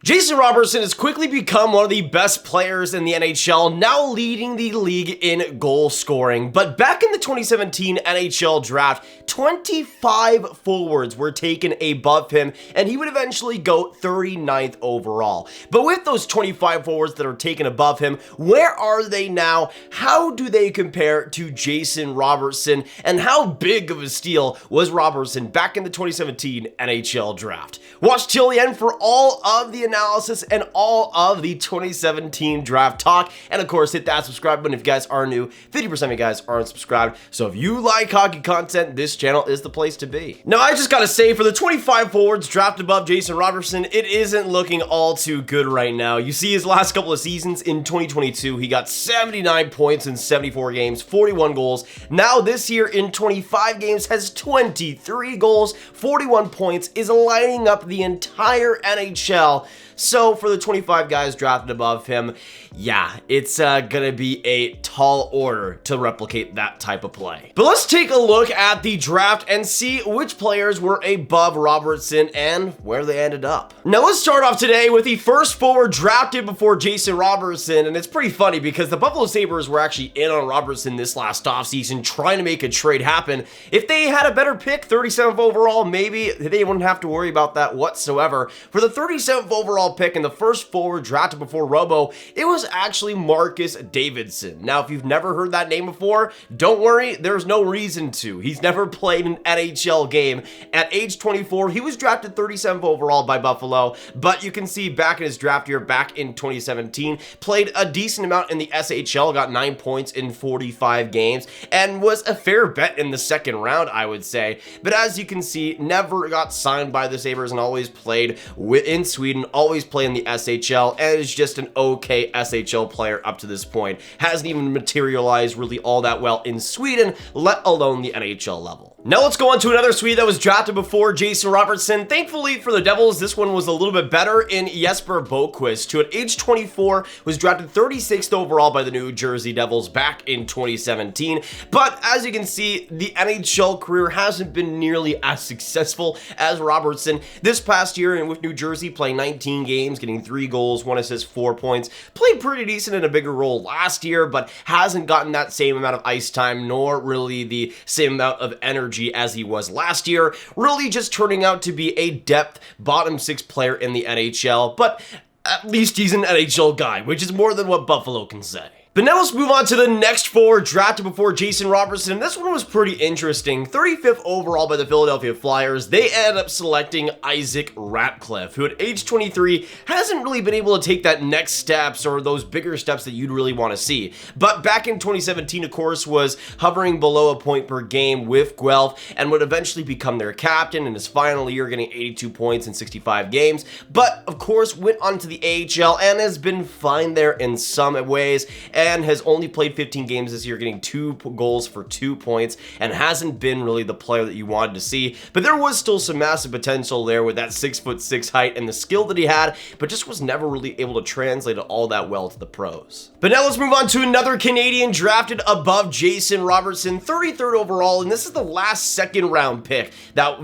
Jason Robertson has quickly become one of the best players in the NHL, now leading the league in goal scoring. But back in the 2017 NHL draft, 25 forwards were taken above him, and he would eventually go 39th overall. But with those 25 forwards that are taken above him, where are they now? How do they compare to Jason Robertson? And how big of a steal was Robertson back in the 2017 NHL draft? Watch till the end for all of the analysis and all of the 2017 draft talk. And of course, hit that subscribe button if you guys are new. 50% of you guys aren't subscribed. So if you like hockey content, this channel is the place to be. Now, I just gotta say, for the 25 forwards drafted above Jason Robertson, it isn't looking all too good right now. You see his last couple of seasons in 2022, he got 79 points in 74 games, 41 goals. Now this year in 25 games has 23 goals, 41 points, is lining up the entire NHL. So for the 25 guys drafted above him, yeah, it's gonna be a tall order to replicate that type of play. But let's take a look at the draft and see which players were above Robertson and where they ended up. Now let's start off today with the first forward drafted before Jason Robertson, and it's pretty funny because the Buffalo Sabres were actually in on Robertson this last offseason trying to make a trade happen. If they had a better pick, 37th overall, maybe they wouldn't have to worry about that whatsoever. For the 37th overall pick and the first forward drafted before Robo, it was actually Marcus Davidson. Now, if you've never heard that name before, don't worry, there's no reason to. He's never played an NHL game. At age 24, he was drafted 37th overall by Buffalo, but you can see back in his draft year, back in 2017, played a decent amount in the SHL, got 9 points in 45 games, and was a fair bet in the second round, I would say. But as you can see, never got signed by the Sabres and always played in Sweden, always played in the SHL, and is just an okay SHL player up to this point. Hasn't even materialized really all that well in Sweden, let alone the NHL level. Now let's go on to another Swede that was drafted before Jason Robertson. Thankfully for the Devils, this one was a little bit better in Jesper Boquist, who at age 24 was drafted 36th overall by the New Jersey Devils back in 2017. But as you can see, the NHL career hasn't been nearly as successful as Robertson. This past year and with New Jersey playing 19 games, getting 3 goals, 1 assist, 4 points, played pretty decent in a bigger role last year, but hasn't gotten that same amount of ice time, nor really the same amount of energy as he was last year, really just turning out to be a depth bottom 6 player in the NHL, but at least he's an NHL guy, which is more than what Buffalo can say. But now let's move on to the next forward drafted before Jason Robertson, and this one was pretty interesting. 35th overall by the Philadelphia Flyers, they ended up selecting Isaac Ratcliffe, who at age 23 hasn't really been able to take that next steps or those bigger steps that you'd really want to see. But back in 2017, of course, was hovering below a point per game with Guelph and would eventually become their captain in his final year, getting 82 points in 65 games. But of course, went on to the AHL and has been fine there in some ways, and has only played 15 games this year, getting 2 goals for 2 points, and hasn't been really the player that you wanted to see. But there was still some massive potential there with that 6'6" height and the skill that he had, but just was never really able to translate it all that well to the pros. But now let's move on to another Canadian drafted above Jason Robertson, 33rd overall, and this is the last second round pick that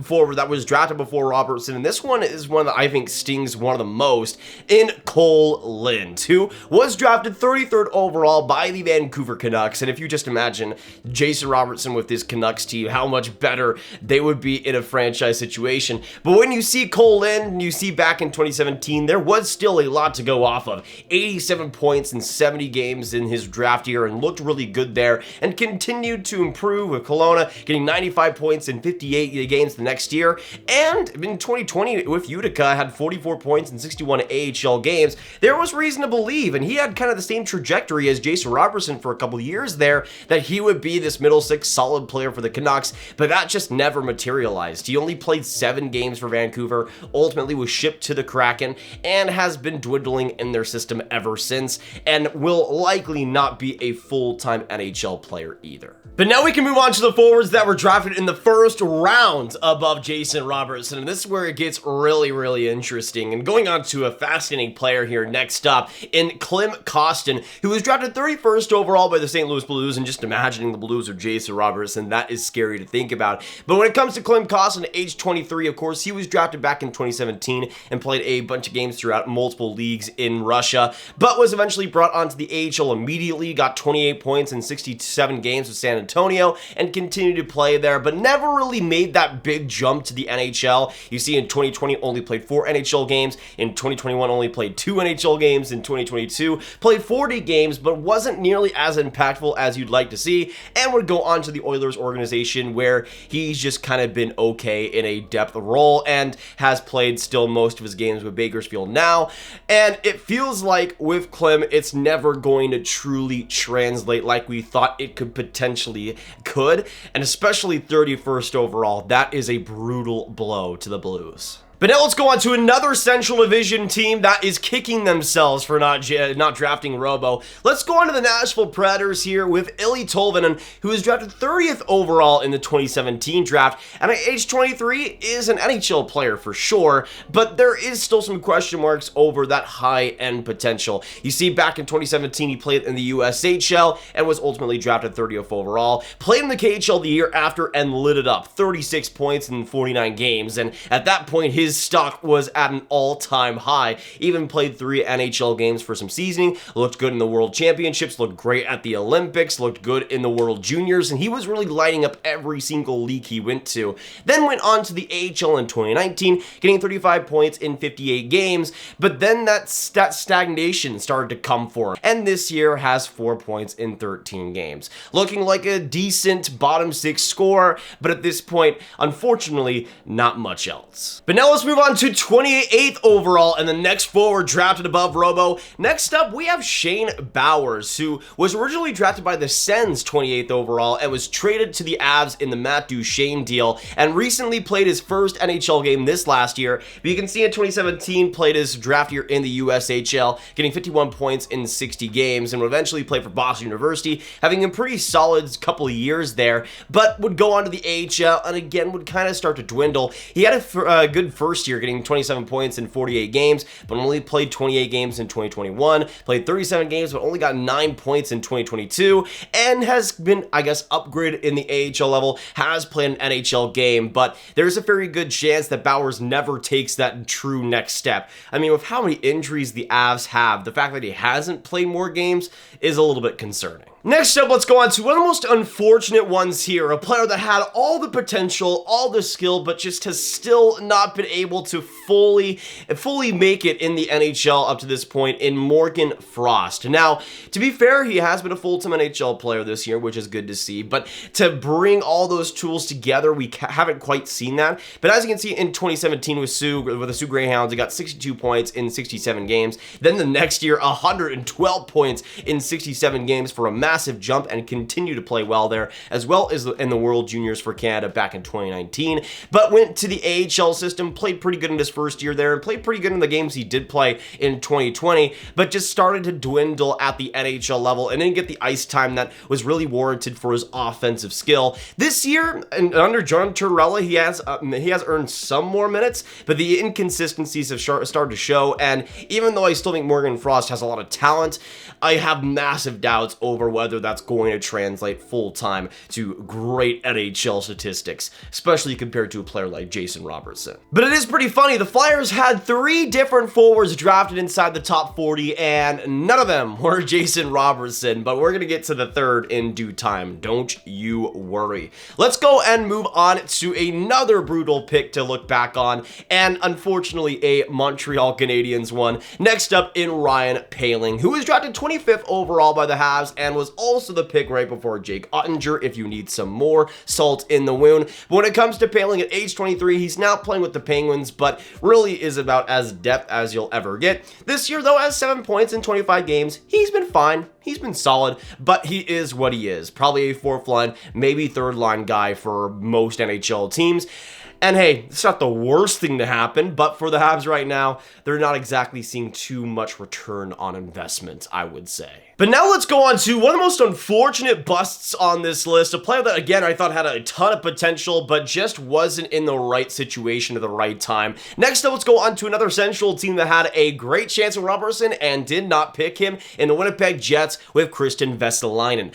was drafted before Robertson, and this one is one that I think stings one of the most, in Cole Lind, who was drafted 33rd overall by the Vancouver Canucks. And if you just imagine Jason Robertson with this Canucks team, how much better they would be in a franchise situation. But when you see Cole Lind, you see back in 2017, there was still a lot to go off of. 87 points in 70 games in his draft year and looked really good there, and continued to improve with Kelowna, getting 95 points in 58 games the next year. And in 2020 with Utica, had 44 points in 61 AHL games. There was reason to believe, and he had kind of the same trajectory as Jason Robertson for a couple of years there, that he would be this middle 6 solid player for the Canucks, but that just never materialized. He only played 7 games for Vancouver, ultimately was shipped to the Kraken, and has been dwindling in their system ever since, and will likely not be a full-time NHL player either. But now we can move on to the forwards that were drafted in the first round above Jason Robertson, and this is where it gets really interesting. And going on to a fascinating player here next up in Klim Kostin, who was drafted drafted 31st overall by the St. Louis Blues, and just imagining the Blues with Jason Robertson, that is scary to think about. But when it comes to Klim Kostin, age 23, of course, he was drafted back in 2017 and played a bunch of games throughout multiple leagues in Russia, but was eventually brought onto the AHL immediately, got 28 points in 67 games with San Antonio, and continued to play there, but never really made that big jump to the NHL. You see, in 2020, only played 4 NHL games. In 2021, only played 2 NHL games. In 2022, played 40 games, but wasn't nearly as impactful as you'd like to see, and would go on to the Oilers organization, where he's just kind of been okay in a depth role and has played still most of his games with Bakersfield now. And it feels like with Klim, it's never going to truly translate like we thought it could, and especially 31st overall. That is a brutal blow to the Blues. But now let's go on to another Central Division team that is kicking themselves for not drafting Robo. Let's go on to the Nashville Predators here with Eeli Tolvanen, who was drafted 30th overall in the 2017 draft, and at age 23 is an NHL player for sure, but there is still some question marks over that high-end potential. You see, back in 2017, he played in the USHL and was ultimately drafted 30th overall, played in the KHL the year after and lit it up, 36 points in 49 games, and at that point, his stock was at an all-time high. Even played 3 NHL games for some seasoning, looked good in the World Championships, looked great at the Olympics, looked good in the World Juniors, and he was really lighting up every single league he went to. Then went on to the AHL in 2019, getting 35 points in 58 games, but then that stagnation started to come for him, and this year has 4 points in 13 games. Looking like a decent bottom 6 scorer, but at this point, unfortunately, not much else. But now let's move on to 28th overall and the next forward drafted above Robo. Next up, we have Shane Bowers, who was originally drafted by the Sens 28th overall and was traded to the Avs in the Matt Duchene deal, and recently played his first NHL game this last year. But you can see in 2017, played his draft year in the USHL, getting 51 points in 60 games, and would eventually play for Boston University, having a pretty solid couple of years there, but would go on to the AHL and again would kind of start to dwindle. He had a good first year, getting 27 points in 48 games, but only played 28 games in 2021, played 37 games, but only got 9 points in 2022, and has been, I guess, upgraded in the AHL level, has played an NHL game, but there's a very good chance that Bowers never takes that true next step. I mean, with how many injuries the Avs have, the fact that he hasn't played more games is a little bit concerning. Next up, let's go on to one of the most unfortunate ones here, a player that had all the potential, all the skill, but just has still not been able to fully make it in the NHL up to this point, in Morgan Frost. Now, to be fair, he has been a full-time NHL player this year, which is good to see, but to bring all those tools together, we haven't quite seen that. But as you can see, in 2017 with the Sioux Greyhounds, he got 62 points in 67 games. Then the next year, 112 points in 67 games for a massive jump, and continue to play well there, as well as in the World Juniors for Canada back in 2019, but went to the AHL system, played pretty good in his first year there, and played pretty good in the games he did play in 2020, but just started to dwindle at the NHL level and didn't get the ice time that was really warranted for his offensive skill. This year, under John Tortorella, he has earned some more minutes, but the inconsistencies have started to show, and even though I still think Morgan Frost has a lot of talent, I have massive doubts over whether that's going to translate full-time to great NHL statistics, especially compared to a player like Jason Robertson. But it is pretty funny, the Flyers had 3 different forwards drafted inside the top 40, and none of them were Jason Robertson, but we're going to get to the third in due time, don't you worry. Let's go and move on to another brutal pick to look back on, and unfortunately a Montreal Canadiens one. Next up in Ryan Poehling, who was drafted 25th overall by the Habs and was also the pick right before Jake Ottinger if you need some more salt in the wound. But when it comes to Poehling at age 23, he's now playing with the Penguins, but really is about as depth as you'll ever get. This year, though, has 7 points in 25 games. He's been fine. He's been solid, but he is what he is. Probably a 4th line, maybe 3rd line guy for most NHL teams. And hey, it's not the worst thing to happen, but for the Habs right now, they're not exactly seeing too much return on investment, I would say. But now let's go on to one of the most unfortunate busts on this list, a player that, again, I thought had a ton of potential, but just wasn't in the right situation at the right time. Next up, let's go on to another Central team that had a great chance at Robertson and did not pick him in the Winnipeg Jets with Christian Vesalainen.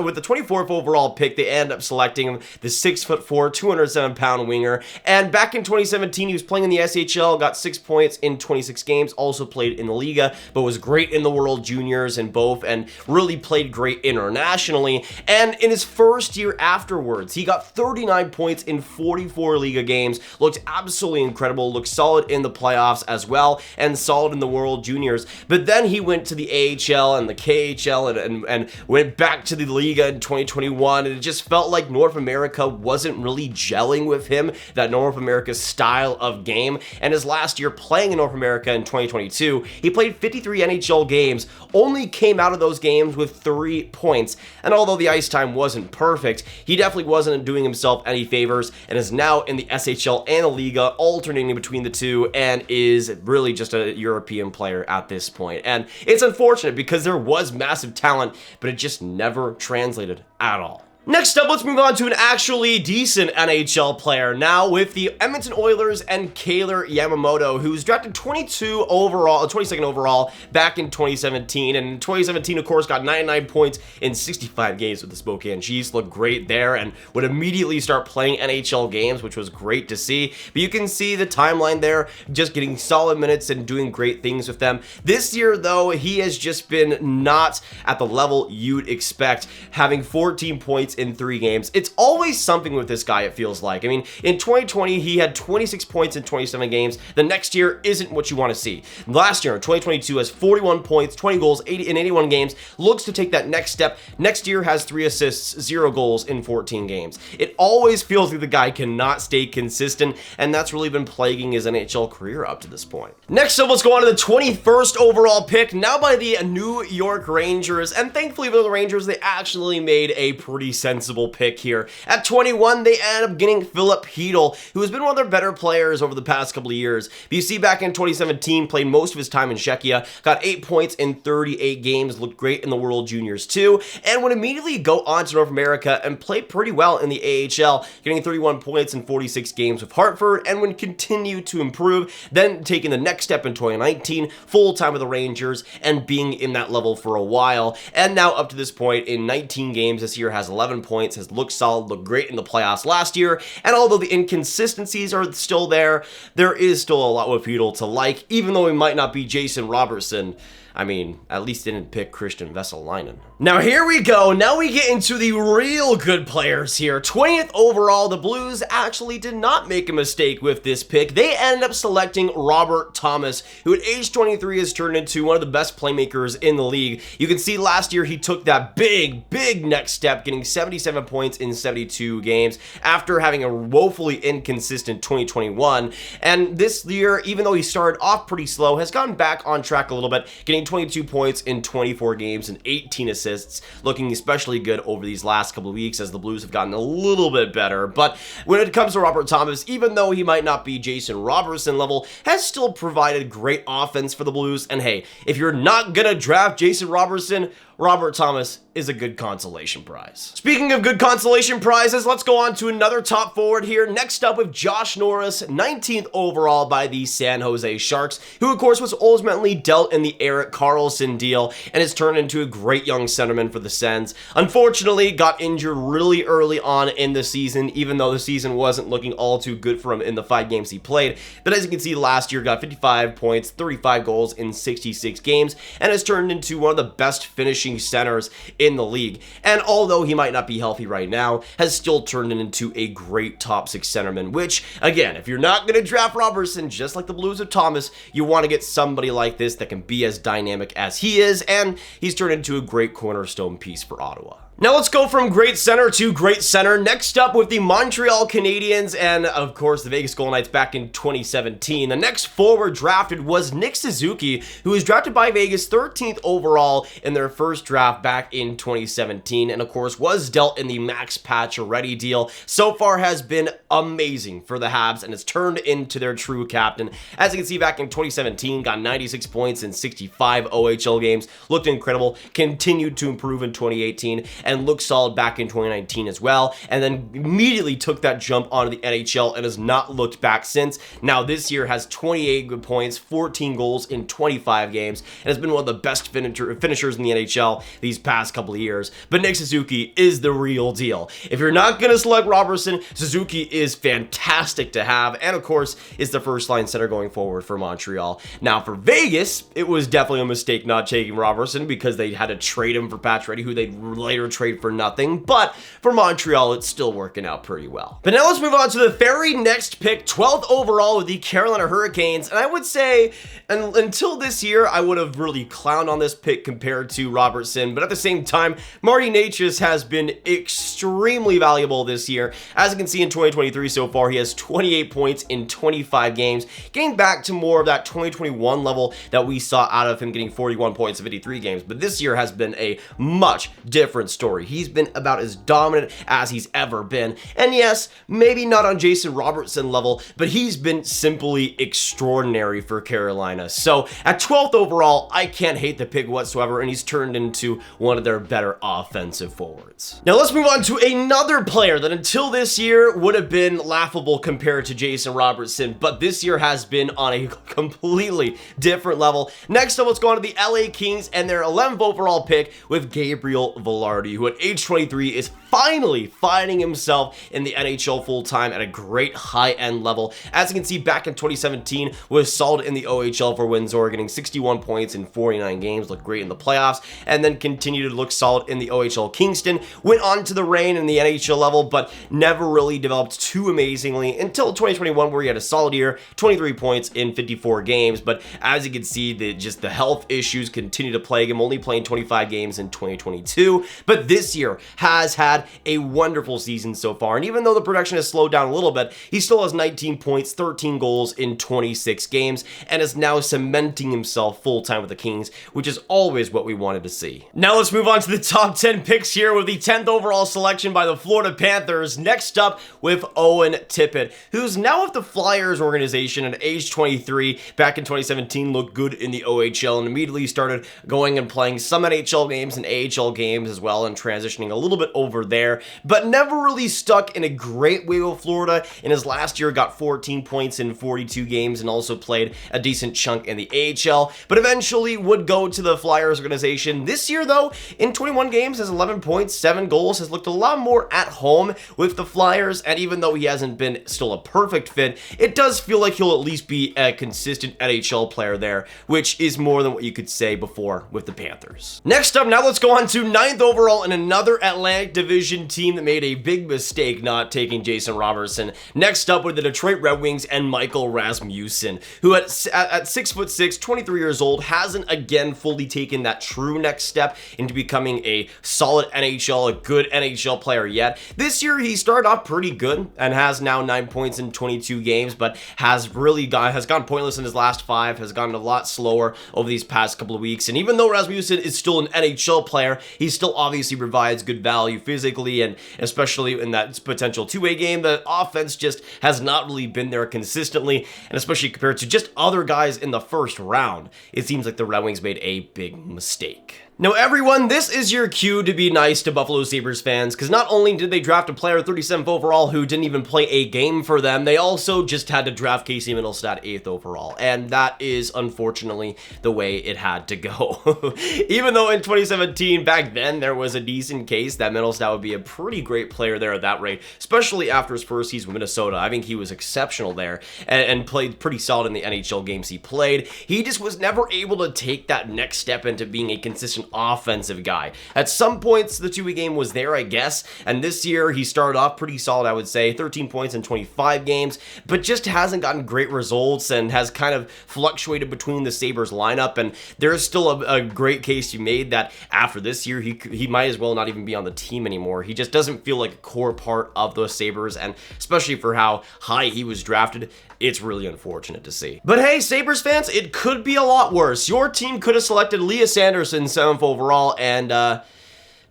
With the 24th overall pick, they end up selecting him, the 6'4", 207-pound winger. And back in 2017, he was playing in the SHL, got 6 points in 26 games, also played in the Liga, but was great in the World Juniors in both and really played great internationally. And in his first year afterwards, he got 39 points in 44 Liga games, looked absolutely incredible, looked solid in the playoffs as well, and solid in the World Juniors. But then he went to the AHL and the KHL and went back to the Liga in 2021, and it just felt like North America wasn't really gelling with him, that North America style of game. And his last year playing in North America in 2022, he played 53 NHL games, only came out of those games with 3 points. And although the ice time wasn't perfect, he definitely wasn't doing himself any favors and is now in the SHL and the Liga, alternating between the two, and is really just a European player at this point. And it's unfortunate because there was massive talent, but it just never translated at all. Next up, let's move on to an actually decent NHL player now with the Edmonton Oilers and Kailer Yamamoto, who's drafted 22nd overall back in 2017. And in 2017, of course, got 99 points in 65 games with the Spokane Chiefs. Looked great there and would immediately start playing NHL games, which was great to see. But you can see the timeline there, just getting solid minutes and doing great things with them. This year, though, he has just been not at the level you'd expect, having 14 points in 3 games. It's always something with this guy, it feels like. I mean, in 2020, he had 26 points in 27 games. The next year isn't what you want to see. Last year, in 2022, has 41 points, 20 goals, 80 in 81 games, looks to take that next step. Next year has 3 assists, 0 goals in 14 games. It always feels like the guy cannot stay consistent, and that's really been plaguing his NHL career up to this point. Next up, let's go on to the 21st overall pick, now by the New York Rangers, and thankfully for the Rangers, they actually made a pretty sensible pick here. At 21, they end up getting Filip Chytil, who has been one of their better players over the past couple of years. But you see, back in 2017, played most of his time in Czechia, got 8 points in 38 games, looked great in the World Juniors too, and would immediately go on to North America and play pretty well in the AHL, getting 31 points in 46 games with Hartford, and would continue to improve, then taking the next step in 2019, full time with the Rangers, and being in that level for a while. And now up to this point, in 19 games this year, has 11 points, has looked solid, looked great in the playoffs last year, and although the inconsistencies are still there, there is still a lot with Chytil to like, even though he might not be Jason Robertson. I mean, at least didn't pick Christian Vesalainen. Now here we go. Now we get into the real good players here. 20th overall, the Blues actually did not make a mistake with this pick. They ended up selecting Robert Thomas, who at age 23 has turned into one of the best playmakers in the league. You can see last year he took that big next step, getting 77 points in 72 games after having a woefully inconsistent 2021. And this year, even though he started off pretty slow, has gotten back on track a little bit, getting 22 points in 24 games and 18 assists, looking especially good over these last couple of weeks as the Blues have gotten a little bit better. But when it comes to Robert Thomas, even though he might not be Jason Robertson level, has still provided great offense for the Blues. And hey, if you're not gonna draft Jason Robertson, Robert Thomas is a good consolation prize. Speaking of good consolation prizes, let's go on to another top forward here. Next up with Josh Norris, 19th overall by the San Jose Sharks, who of course was ultimately dealt in the Erik Karlsson deal and has turned into a great young centerman for the Sens. Unfortunately, got injured really early on in the season, even though the season wasn't looking all too good for him in the 5 games he played. But as you can see, last year got 55 points, 35 goals in 66 games, and has turned into one of the best finishing centers in the league. And although he might not be healthy right now, has still turned into a great top 6 centerman, which, again, if you're not going to draft Robertson, just like the Blues of Thomas, you want to get somebody like this that can be as dynamic as he is, and he's turned into a great cornerstone piece for Ottawa. Now let's go from great center to great center. Next up with the Montreal Canadiens and, of course, the Vegas Golden Knights back in 2017. The next forward drafted was Nick Suzuki, who was drafted by Vegas 13th overall in their first draft back in 2017, and, of course, was dealt in the Max Pacioretty deal. So far has been amazing for the Habs and has turned into their true captain. As you can see, back in 2017, got 96 points in 65 OHL games, looked incredible, continued to improve in 2018, and looked solid back in 2019 as well, and then immediately took that jump onto the NHL and has not looked back since. Now this year has 28 good points, 14 goals in 25 games, and has been one of the best finishers in the NHL these past couple of years. But Nick Suzuki is the real deal. If you're not going to select Robertson, Suzuki is fantastic to have, and of course is the first line center going forward for Montreal. Now for Vegas, it was definitely a mistake not taking Robertson because they had to trade him for Pacioretty, who they'd later trade for nothing, but for Montreal, it's still working out pretty well. But now let's move on to the very next pick, 12th overall with the Carolina Hurricanes, and I would say, until this year, I would have really clowned on this pick compared to Robertson, but at the same time, Marty Necas has been extremely valuable this year. As you can see in 2023 so far, he has 28 points in 25 games, getting back to more of that 2021 level that we saw out of him, getting 41 points in 53 games, but this year has been a much different story. He's been about as dominant as he's ever been, and yes, maybe not on Jason Robertson level, but he's been simply extraordinary for Carolina. So at 12th overall, I can't hate the pick whatsoever, and he's turned into one of their better offensive forwards. Now let's move on to another player that until this year would have been laughable compared to Jason Robertson, but this year has been on a completely different level. Next up, let's go on to the LA Kings and their 11th overall pick with Gabriele Vilardi, who at age 23 is finally finding himself in the NHL full-time at a great high-end level. As you can see, back in 2017, was solid in the OHL for Windsor, getting 61 points in 49 games, looked great in the playoffs, and then continued to look solid in the OHL Kingston. Went on to the Reign in the NHL level, but never really developed too amazingly until 2021, where he had a solid year, 23 points in 54 games, but as you can see, the health issues continue to plague him, only playing 25 games in 2022, but this year has had a wonderful season so far, and even though the production has slowed down a little bit, he still has 19 points, 13 goals in 26 games, and is now cementing himself full-time with the Kings, which is always what we wanted to see. Now let's move on to the top 10 picks here with the 10th overall selection by the Florida Panthers. Next up with Owen Tippett, who's now with the Flyers organization at age 23. Back in 2017, looked good in the OHL and immediately started going and playing some NHL games and AHL games as well, and transitioning a little bit over there, but never really stuck in a great way with Florida. In his last year, got 14 points in 42 games and also played a decent chunk in the AHL, but eventually would go to the Flyers organization. This year, though, in 21 games, has 11 points, 7 goals, has looked a lot more at home with the Flyers, and even though he hasn't been still a perfect fit, it does feel like he'll at least be a consistent NHL player there, which is more than what you could say before with the Panthers. Next up, now let's go on to 9th overall in another Atlantic Division team that made a big mistake not taking Jason Robertson. Next up with the Detroit Red Wings and Michael Rasmussen, who at 6'6", 23 years old, hasn't again fully taken that true next step into becoming a solid NHL, a good NHL player yet. This year he started off pretty good and has now 9 points in 22 games, but has gone pointless in his last 5, has gone a lot slower over these past couple of weeks. And even though Rasmussen is still an NHL player, he still obviously provides good value physically, and especially in that potential two-way game, the offense just has not really been there consistently, and especially compared to just other guys in the first round, it seems like the Red Wings made a big mistake. Now everyone, this is your cue to be nice to Buffalo Sabres fans, because not only did they draft a player 37th overall who didn't even play a game for them, they also just had to draft Casey Mittelstadt 8th overall, and that is unfortunately the way it had to go. Even though in 2017, back then, there was a decent case that Mittelstadt would be a pretty great player there at that rate, especially after his first season with Minnesota. I think he was exceptional there and played pretty solid in the NHL games he played. He just was never able to take that next step into being a consistent offensive guy. At some points, the two-way game was there, I guess, and this year he started off pretty solid, I would say, 13 points in 25 games, but just hasn't gotten great results and has kind of fluctuated between the Sabres lineup, and there's still a great case you made that after this year, he might as well not even be on the team anymore. He just doesn't feel like a core part of the Sabres, and especially for how high he was drafted, it's really unfortunate to see. But hey, Sabres fans, it could be a lot worse. Your team could have selected Lias Andersson 7th overall, and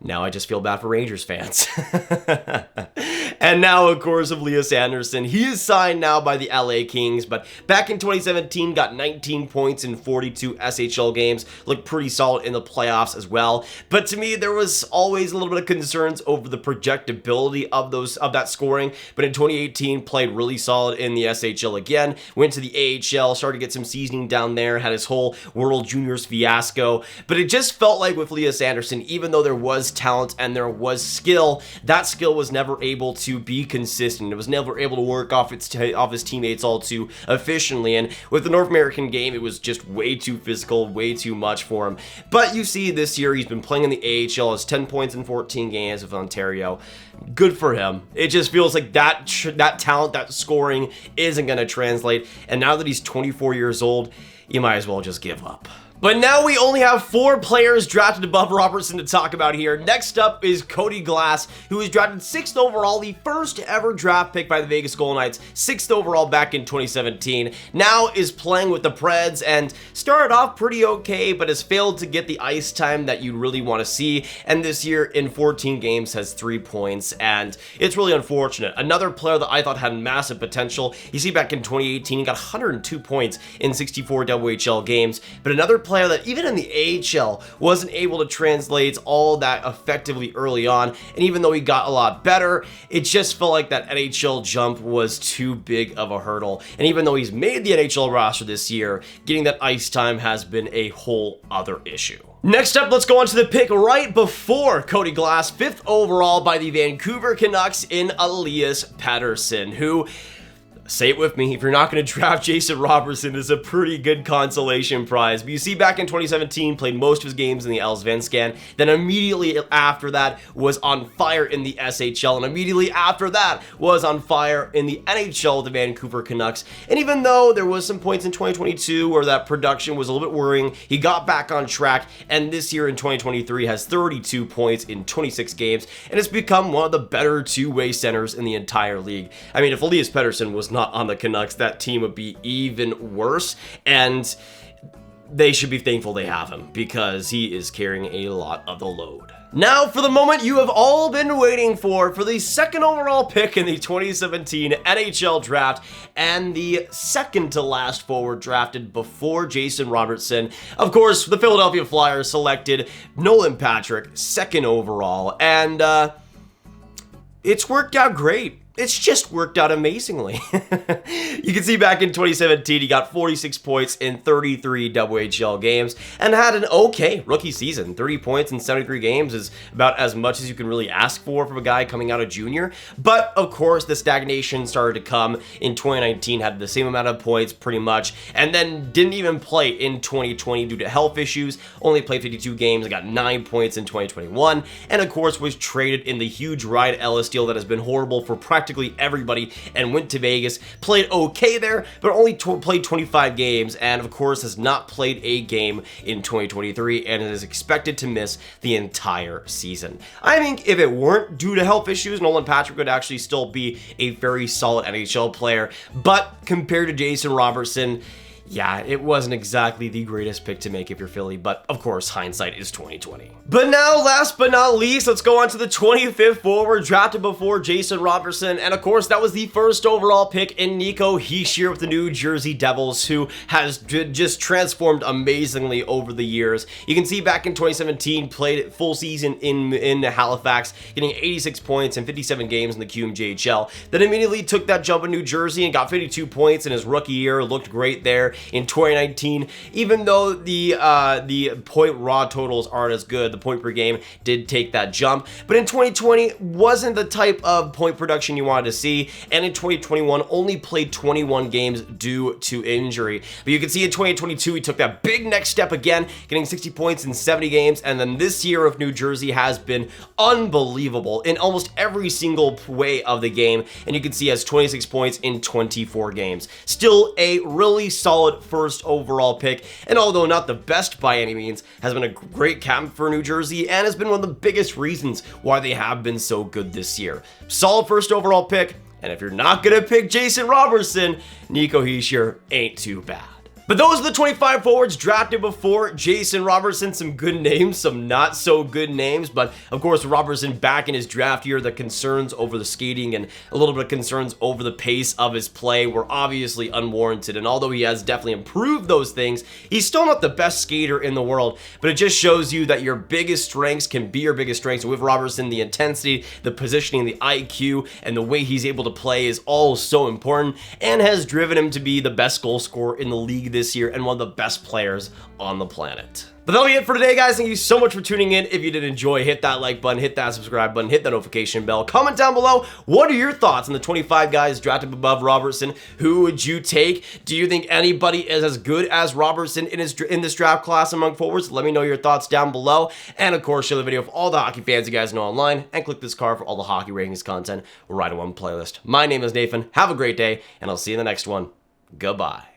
now I just feel bad for Rangers fans. And now, of course, of Elias Andersson. He is signed now by the LA Kings, but back in 2017, got 19 points in 42 SHL games. Looked pretty solid in the playoffs as well. But to me, there was always a little bit of concerns over the projectability of that scoring. But in 2018, played really solid in the SHL again. Went to the AHL, started to get some seasoning down there, had his whole World Juniors fiasco. But it just felt like with Elias Andersson, even though there was talent and there was skill, that skill was never able to be consistent. It was never able to work off his teammates all too efficiently, and with the North American game, it was just way too physical, way too much for him. But you see this year, he's been playing in the AHL, has 10 points in 14 games with Ontario. Good for him. It just feels like that talent, that scoring isn't going to translate, and now that he's 24 years old, you might as well just give up. But now we only have 4 players drafted above Robertson to talk about here. Next up is Cody Glass, who was drafted 6th overall, the first ever draft pick by the Vegas Golden Knights, 6th overall back in 2017. Now is playing with the Preds and started off pretty okay, but has failed to get the ice time that you really want to see. And this year in 14 games has 3 points, and it's really unfortunate. Another player that I thought had massive potential. You see back in 2018, he got 102 points in 64 WHL games, but another player that even in the AHL wasn't able to translate all that effectively early on, and even though he got a lot better, it just felt like that NHL jump was too big of a hurdle. And even though he's made the NHL roster this year, getting that ice time has been a whole other issue. Next up, let's go on to the pick right before Cody Glass, 5th overall by the Vancouver Canucks in Elias Pettersson, who, say it with me, if you're not going to draft Jason Robertson, is a pretty good consolation prize. But you see, back in 2017, played most of his games in the Allsvenskan, then immediately after that was on fire in the SHL, and immediately after that was on fire in the NHL with the Vancouver Canucks. And even though there was some points in 2022 where that production was a little bit worrying, he got back on track, and this year in 2023 has 32 points in 26 games, and has become one of the better two-way centers in the entire league. I mean, if Elias Pettersson was not on the Canucks, that team would be even worse, and they should be thankful they have him because he is carrying a lot of the load. Now for the moment you have all been waiting for the 2nd overall pick in the 2017 NHL draft and the second to last forward drafted before Jason Robertson. Of course, the Philadelphia Flyers selected Nolan Patrick, 2nd overall, and it's worked out great. It's just worked out amazingly. You can see back in 2017, he got 46 points in 33 WHL games and had an okay rookie season. 30 points in 73 games is about as much as you can really ask for from a guy coming out of junior. But of course, the stagnation started to come in 2019, had the same amount of points pretty much, and then didn't even play in 2020 due to health issues. Only played 52 games and got 9 points in 2021. And of course, was traded in the huge Ryan Ellis deal that has been horrible for practically everybody and went to Vegas, played okay there, but only played 25 games, and of course has not played a game in 2023 and is expected to miss the entire season. I think if it weren't due to health issues, Nolan Patrick would actually still be a very solid NHL player, but compared to Jason Robertson, yeah, it wasn't exactly the greatest pick to make if you're Philly, but of course, hindsight is 2020. But now, last but not least, let's go on to the 25th forward drafted before Jason Robertson, and of course, that was the 1st overall pick in Nico Hischier with the New Jersey Devils, who has just transformed amazingly over the years. You can see back in 2017, played full season in Halifax, getting 86 points in 57 games in the QMJHL, then immediately took that jump in New Jersey and got 52 points in his rookie year, looked great there. in 2019. Even though the point raw totals aren't as good, the point per game did take that jump. But in 2020 wasn't the type of point production you wanted to see, and in 2021 only played 21 games due to injury. But you can see in 2022 he took that big next step again, getting 60 points in 70 games, and then this year of New Jersey has been unbelievable in almost every single way of the game, and you can see he has 26 points in 24 games. Still a really solid first overall pick, and although not the best by any means, has been a great captain for New Jersey and has been one of the biggest reasons why they have been so good this year. Solid first overall pick, and if you're not gonna pick Jason Robertson, Nico Hischier ain't too bad. But those are the 25 forwards drafted before Jason Robertson. Some good names, some not so good names, but of course Robertson back in his draft year, the concerns over the skating and a little bit of concerns over the pace of his play were obviously unwarranted, and although he has definitely improved those things, he's still not the best skater in the world. But it just shows you that your biggest strengths can be your biggest strengths. With Robertson, the intensity, the positioning, the IQ, and the way he's able to play is all so important, and has driven him to be the best goal scorer in the league this year and one of the best players on the planet. But that'll be it for today, guys. Thank you so much for tuning in. If you did enjoy, hit that like button, hit that subscribe button, hit that notification bell. Comment down below, what are your thoughts on the 25 guys drafted above Robertson? Who would you take? Do you think anybody is as good as Robertson in this draft class among forwards? Let me know your thoughts down below. And of course, share the video with all the hockey fans you guys know online, and click this card for all the hockey ratings content right in one playlist. My name is Nathan. Have a great day, and I'll see you in the next one. Goodbye.